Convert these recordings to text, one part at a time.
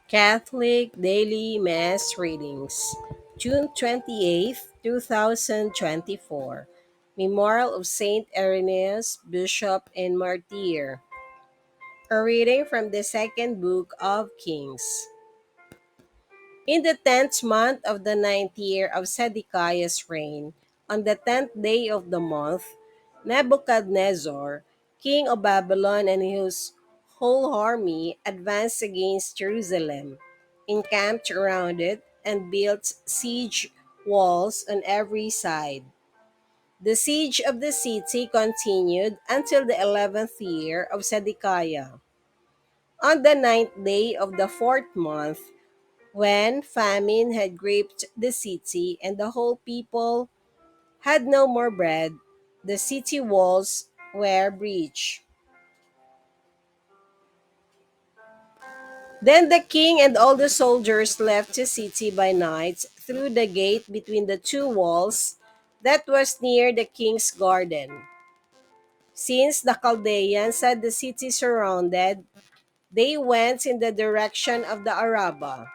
Catholic Daily Mass Readings, June 28th, 2024. Memorial of Saint Irenaeus, Bishop and Martyr. A reading from the second book of Kings. In the 10th month of the ninth year of Zedekiah's reign, on the 10th day of the month, Nebuchadnezzar, king of Babylon, and his whole army advanced against Jerusalem, encamped around it, and built siege walls on every side. The siege of the city continued until the 11th year of Zedekiah. On the ninth day of the fourth month, when famine had gripped the city and the whole people had no more bread, the city walls were breached. Then the king and all the soldiers left the city by night through the gate between the two walls that was near the king's garden. Since the Chaldeans had the city surrounded, they went in the direction of the Arabah.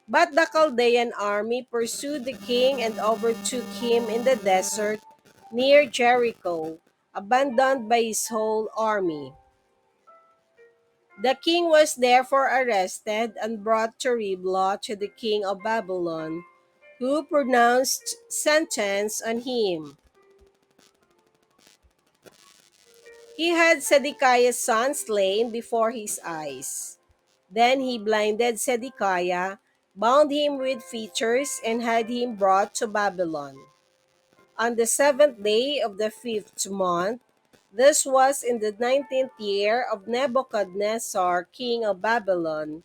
But the Chaldean army pursued the king and overtook him in the desert near Jericho, abandoned by his whole army. The king was therefore arrested and brought to Riblah to the king of Babylon, who pronounced sentence on him. He had Zedekiah's son slain before his eyes. Then he blinded Zedekiah, bound him with fetters, and had him brought to Babylon. On the 7th day of the 5th month, this was in the 19th year of Nebuchadnezzar, king of Babylon,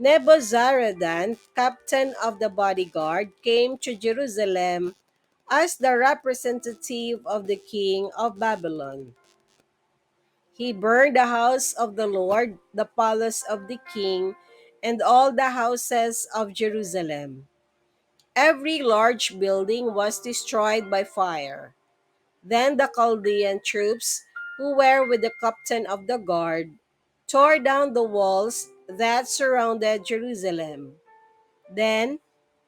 Nebuzaradan, captain of the bodyguard, came to Jerusalem as the representative of the king of Babylon. He burned the house of the Lord, the palace of the king, and all the houses of Jerusalem. Every large building was destroyed by fire. Then the Chaldean troops, who were with the captain of the guard, tore down the walls that surrounded Jerusalem. Then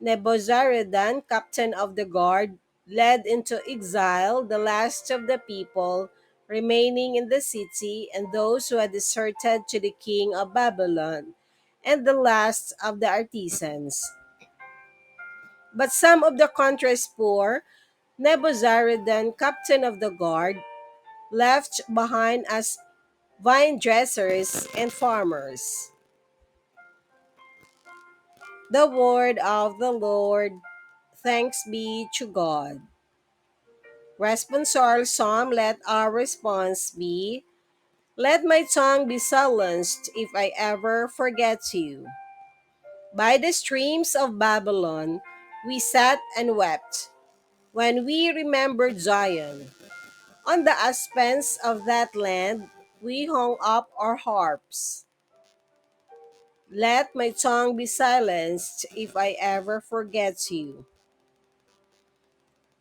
Nebuzaradan, captain of the guard, led into exile the last of the people remaining in the city and those who had deserted to the king of Babylon, and the last of the artisans. But some of the country's poor, Nebuzaradan, captain of the guard, left behind as vine dressers and farmers. The word of the Lord. Thanks be to God. Responsorial Psalm. Let our response be, let my tongue be silenced if I ever forget you. By the streams of Babylon we sat and wept when we remembered Zion. On the aspens of that land we hung up our harps. Let my tongue be silenced if I ever forget you.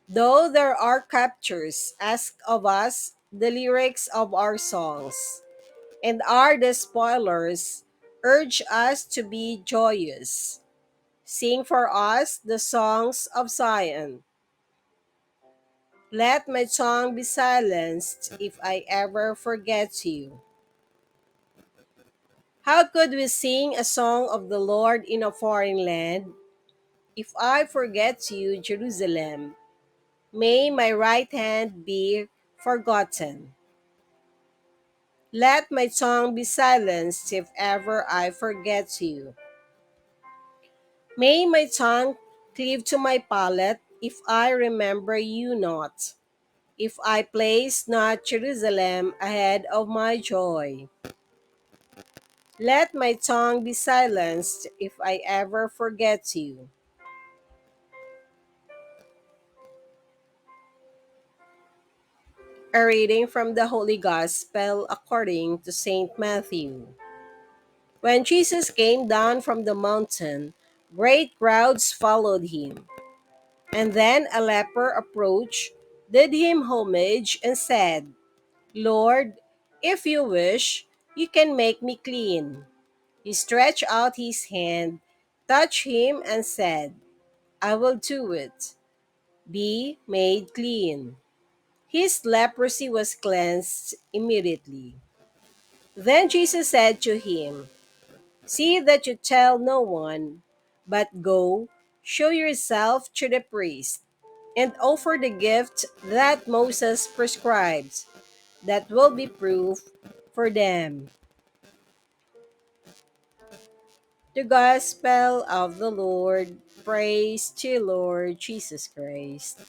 Though there are captures, ask of us the lyrics of our songs, and are the spoilers, urge us to be joyous. Sing for us the songs of Zion. Let my tongue be silenced if I ever forget you. How could we sing a song of the Lord in a foreign land? If I forget you, Jerusalem, may my right hand be forgotten. Let my tongue be silenced if ever I forget you. May my tongue cleave to my palate if I remember you not, if I place not Jerusalem ahead of my joy. Let my tongue be silenced if I ever forget you. A reading from the Holy Gospel according to St. Matthew. When Jesus came down from the mountain, great crowds followed him. And then a leper approached, did him homage and said, "Lord, if you wish, you can make me clean." He stretched out his hand, touched him, and said, "I will do it. Be made clean." His leprosy was cleansed immediately. Then Jesus said to him, "See that you tell no one, but go, show yourself to the priest, and offer the gift that Moses prescribes. That will be proof for them." The Gospel of the Lord. Praise to Lord Jesus Christ.